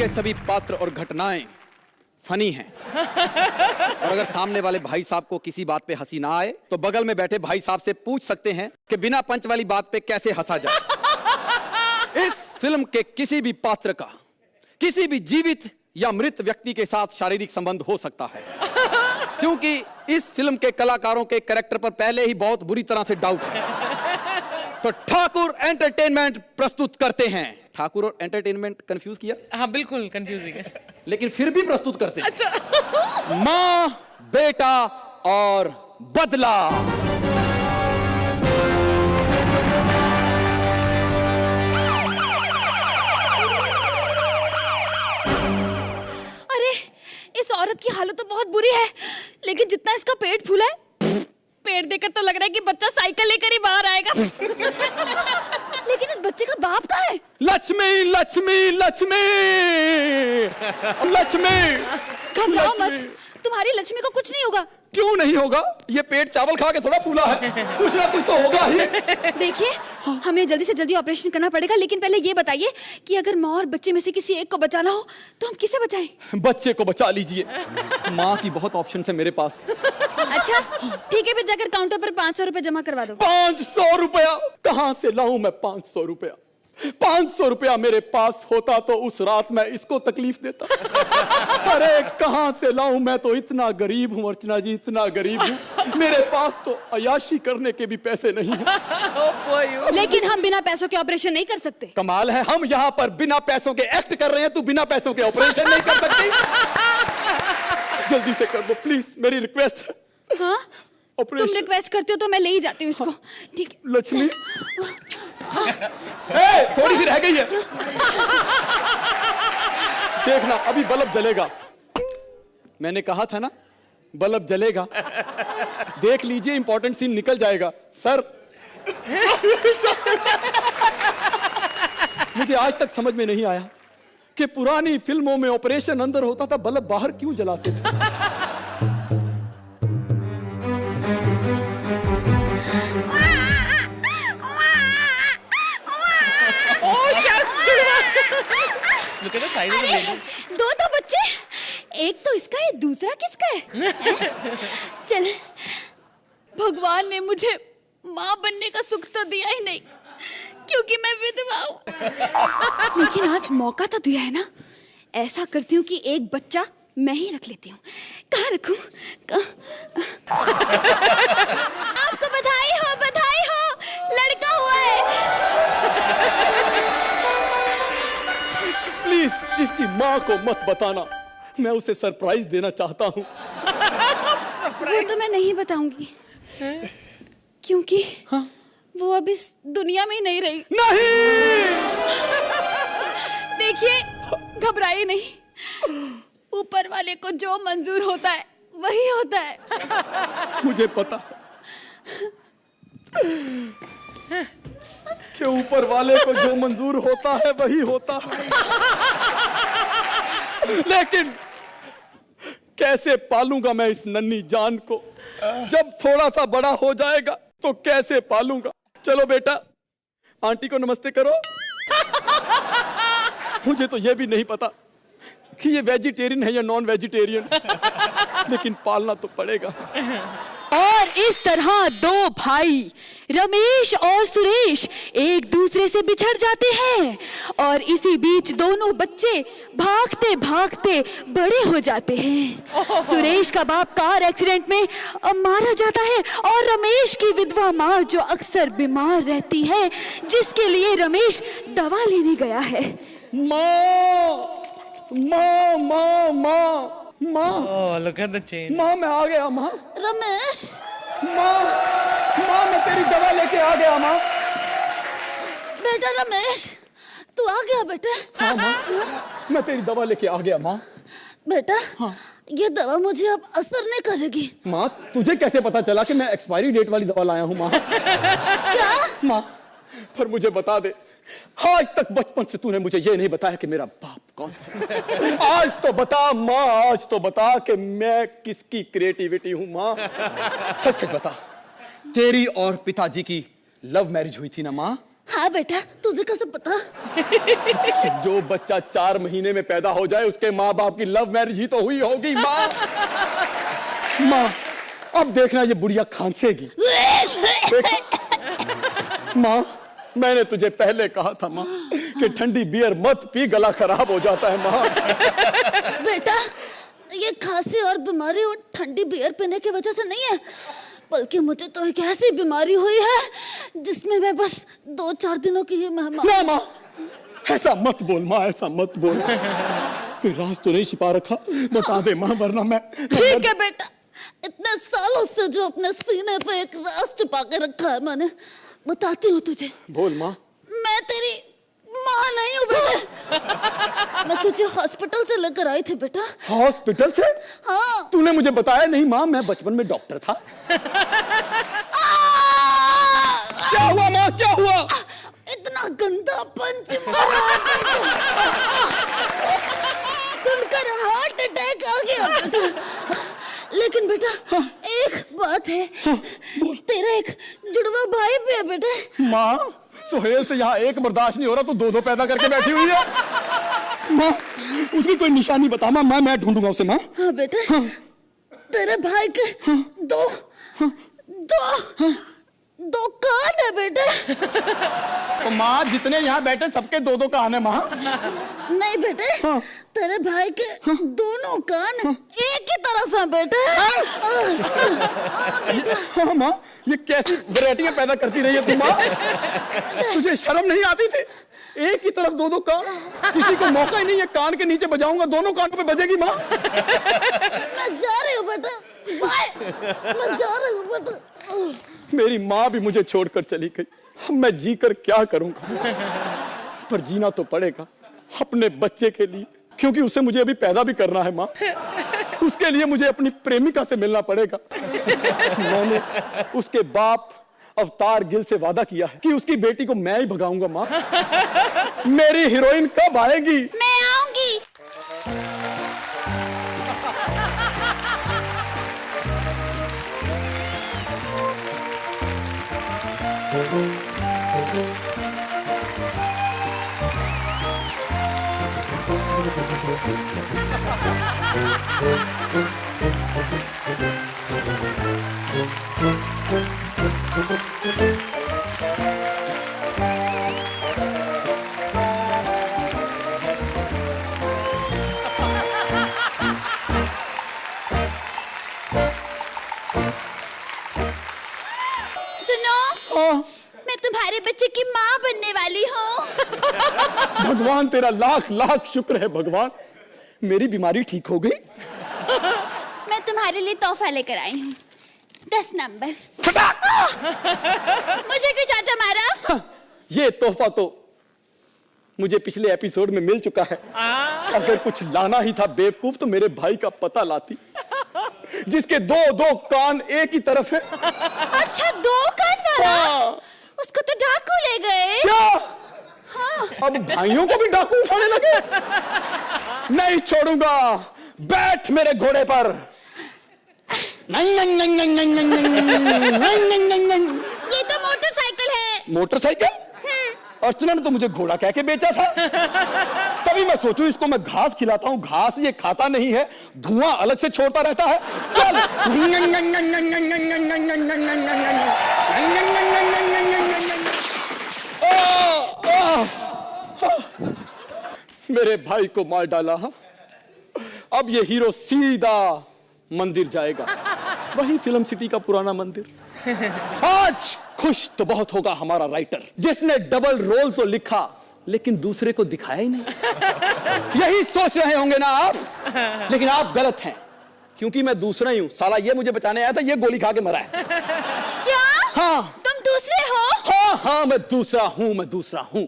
के सभी पात्र और घटनाएं फनी हैं। और अगर सामने वाले भाई साहब को किसी बात पे हंसी ना आए तो बगल में बैठे भाई साहब से पूछ सकते हैं कि बिना पंच वाली बात पे कैसे हंसा जाए। इस फिल्म के किसी भी पात्र का किसी भी जीवित या मृत व्यक्ति के साथ शारीरिक संबंध हो सकता है, क्योंकि इस फिल्म के कलाकारों के कैरेक्टर पर पहले ही बहुत बुरी तरह से डाउट है। तो ठाकुर एंटरटेनमेंट प्रस्तुत करते हैं। ठाकुर और एंटरटेनमेंट कंफ्यूज किया? हाँ बिल्कुल कंफ्यूजिंग है, लेकिन फिर भी प्रस्तुत करते हैं। अच्छा। माँ, बेटा और बदला। अरे इस औरत की हालत तो बहुत बुरी है, लेकिन जितना इसका पेट फूला है, पेट देखकर तो लग रहा है कि बच्चा साइकिल लेकर ही बाहर आएगा। लेकिन इस बच्चे का बाप कहाँ है? लक्ष्मी लक्ष्मी लक्ष्मी लक्ष्मी। घबराओ मत, तुम्हारी लक्ष्मी को कुछ नहीं होगा। क्यों नहीं होगा? ये पेट चावल खा के थोड़ा फूला है, कुछ ना कुछ तो होगा ही। देखिए, हमें जल्दी से जल्दी ऑपरेशन करना पड़ेगा, लेकिन पहले ये बताइए कि अगर माँ और बच्चे में से किसी एक को बचाना हो तो हम किसे बचाएं? बच्चे को बचा लीजिए, माँ की बहुत ऑप्शन है मेरे पास। अच्छा ठीक है, फिर जाकर काउंटर पर 500 रुपए जमा करवा दो। 500 रुपया? कहाँ से लाऊं मैं 500 रुपया? 500 रुपया मेरे पास होता तो उस रात मैं इसको तकलीफ देता। अरे कहाँ से लाऊं? मैं तो इतना गरीब हूँ अर्चना जी, इतना गरीब हूँ, मेरे पास तो अयाशी करने के भी पैसे नहीं हैं। लेकिन हम बिना पैसों के ऑपरेशन नहीं कर सकते। कमाल है, हम यहाँ पर बिना पैसों के एक्ट कर रहे हैं, तू बिना पैसों के ऑपरेशन नहीं कर सकती। जल्दी से कर दो प्लीज, मेरी रिक्वेस्ट है। हाँ? तुम रिक्वेस्ट करते हो तो मैं ले ही जाती हूँ इसको। ठीक है लक्ष्मी। थोड़ी सी रह गई है, देखना अभी बल्ब जलेगा। मैंने कहा था ना बल्ब जलेगा, देख लीजिए इंपॉर्टेंट सीन निकल जाएगा। सर मुझे आज तक समझ में नहीं आया कि पुरानी फिल्मों में ऑपरेशन अंदर होता था, बल्ब बाहर क्यों जलाते थे? अरे दो तो बच्चे, एक तो इसका है, दूसरा किसका है? चल, भगवान ने मुझे माँ बनने का सुख तो दिया ही नहीं, क्योंकि मैं विधवा हूँ। लेकिन आज मौका तो दिया है ना, ऐसा करती हूँ कि एक बच्चा मैं ही रख लेती हूँ। कहाँ रखूं? आपको बधाई हो, लड़का हुआ है। प्लीज इसकी माँ को मत बताना, मैं उसे सरप्राइज देना चाहता हूँ। वो तो मैं नहीं बताऊंगी, क्योंकि हाँ? वो अब इस दुनिया में ही नहीं रही। नहीं! देखिए, घबराइए नहीं, ऊपर वाले को जो मंजूर होता है वही होता है। मुझे पता कि ऊपर वाले को जो मंजूर होता है वही होता है, लेकिन कैसे पालूंगा मैं इस नन्ही जान को? जब थोड़ा सा बड़ा हो जाएगा तो कैसे पालूंगा? चलो बेटा, आंटी को नमस्ते करो। मुझे तो यह भी नहीं पता कि ये वेजिटेरियन है या नॉन वेजिटेरियन, लेकिन पालना तो पड़ेगा। और इस तरह दो भाई रमेश और सुरेश एक दूसरे से बिछड़ जाते हैं, और इसी बीच दोनों बच्चे भागते भागते बड़े हो जाते हैं। सुरेश का बाप कार एक्सीडेंट में मारा जाता है, और रमेश की विधवा माँ जो अक्सर बीमार रहती है, जिसके लिए रमेश दवा लेने गया है। माँ माँ माँ माँ माँ, Oh, look at the change. माँ मैं आ गया माँ। रमेश, माँ माँ मैं तेरी दवा लेके आ गया माँ। बेटा रमेश, तू आ गया बेटा? हाँ माँ, मैं तेरी दवा लेके आ गया माँ। बेटा हाँ। ये दवा मुझे अब असर नहीं करेगी। माँ तुझे कैसे पता चला कि मैं एक्सपायरी डेट वाली दवा लाया हूँ माँ? क्या? माँ पर मुझे बता दे, आज तक बचपन से तूने मुझे ये नहीं बताया कि मेरा बाप कौन है। आज तो बता माँ, आज तो बता कि मैं किसकी क्रिएटिविटी हूँ माँ। सच सच बता, तेरी और पिताजी की लव मैरिज हुई थी ना माँ? हाँ बेटा, तुझे कैसे पता? जो बच्चा 4 महीने में पैदा हो जाए उसके माँ बाप की लव मैरिज ही तो हुई होगी माँ। माँ अब देखना ये बुढ़िया खांसेगी। माँ मैंने तुझे पहले कहा था माँ कि ठंडी बियर मत पी, गला खराब हो जाता है माँ। बेटा ये खांसी और बीमारी और ठंडी बियर पीने की वजह से नहीं है, बल्कि मुझे तो एक ऐसी बीमारी हुई है जिसमें मैं बस 2-4 दिनों की ही मेहमान। ना माँ ऐसा मत बोल माँ, ऐसा मत बोल। कोई राज तो नहीं छिपा रखा? बता दे माँ, वरना मैं। ठीक है बेटा, इतने सालों से जो अपने सीने पे एक राज छुपा के रखा है मैंने, बताती हूँ तुझे। बोल माँ। मैं तेरी माँ नहीं हूँ बेटा। मैं तुझे हॉस्पिटल से लेकर आई थी बेटा। हॉस्पिटल से? हाँ। तूने मुझे बताया नहीं माँ, मैं बचपन में डॉक्टर था। क्या हुआ माँ, क्या हुआ? इतना गंदा पंच मारा है बेटे, सुनकर हार्ट अटैक आ गया बेटा। लेकिन बेटा एक बात है, तेरा एक जुड़वा भाई भी है बेटे। माँ सुहेल से यहाँ एक बर्दाश्त नहीं हो रहा, तो 2-2 पैदा करके बैठी हुई है। माँ उसकी कोई निशानी बता माँ, मैं ढूंढूंगा उसे माँ। हाँ बेटे, तेरे भाई के दो कान है बेटे। तो माँ जितने यहाँ बैठे सबके 2-2 कान है माँ। नहीं बेटे, तेरे भाई के दोनों कान एक ही तरफ है बेटे। हाँ माँ, ये कैसी वैरायटियां पैदा करती रही है तू माँ? तुझे शर्म नहीं आती थी? एक ही तरफ 2-2 कान, किसी को मौका ही नहीं है। कान के नीचे बजाऊंगा, दोनों कान पे बजेगी माँ। मैं जा रही हूँ बेटा, बाय। मैं जा रही हूँ बेटा। मेरी माँ भी मुझे छोड़कर चली गई, अब मैं जी कर क्या करूंगा? पर जीना तो पड़ेगा अपने बच्चे के लिए, क्योंकि उसे मुझे अभी पैदा भी करना है माँ। उसके लिए मुझे अपनी प्रेमिका से मिलना पड़ेगा। मैंने उसके बाप अवतार गिल से वादा किया है कि उसकी बेटी को मैं ही भगाऊंगा माँ। मेरी हीरोइन कब आएगी? मैं आऊंगी। मैं तुम्हारे बच्चे की माँ बनने वाली हूँ। भगवान तेरा लाख लाख शुक्र है भगवान, मेरी बीमारी ठीक हो गई। मैं तुम्हारे लिए तोहफा लेकर आई हूँ, 10 नंबर। मुझे क्यों चाटा मारा? ये तोहफा तो मुझे पिछले एपिसोड में मिल चुका है। अगर कुछ लाना ही था बेवकूफ तो मेरे भाई का पता लाती, जिसके 2-2 कान एक ही तरफ है। अच्छा 2 कान वाला? उसको तो डाकू ले गए। क्या? हाँ। अब भाइयों को भी डाकू उठाने लगे? नहीं छोड़ूंगा, बैठ मेरे घोड़े पर। ये तो मोटरसाइकिल है। मोटरसाइकिल? अर्चना ने तो मुझे घोड़ा कह के बेचा था। तभी मैं सोचूं इसको मैं घास खिलाता हूँ, घास ये खाता नहीं है, धुआं अलग से छोड़ता रहता है। चल। मेरे भाई को मार डाला। अब ये हीरो सीधा मंदिर जाएगा, वही फिल्म सिटी का पुराना मंदिर। आज खुश तो बहुत होगा हमारा राइटर, जिसने डबल रोल तो लिखा लेकिन दूसरे को दिखाया ही नहीं। यही सोच रहे होंगे ना आप, लेकिन आप गलत हैं, क्योंकि मैं दूसरा ही हूं। साला ये मुझे बचाने आया था, ये गोली खा के मरा है। क्या? हाँ। तुम दूसरे हो? हाँ हाँ, मैं दूसरा हूं।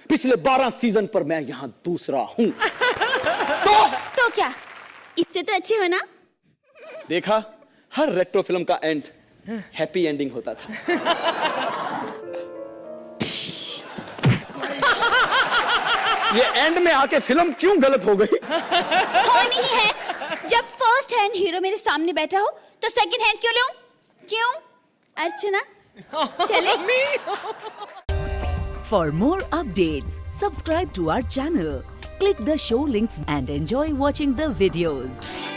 पिछले 12 सीजन पर मैं यहाँ दूसरा हूं। तो क्या इससे तो अच्छे हो ना? देखा, हर रेट्रो फिल्म का एंड हैप्पी एंडिंग होता था। ये एंड में आके फिल्म क्यों गलत हो गई? होनी ही है। जब फर्स्ट हैंड हीरो मेरे सामने बैठा हो तो सेकंड हैंड क्यों लूं? क्यों? अर्चना चले? For more updates, subscribe to our channel, click the show links and enjoy watching the videos.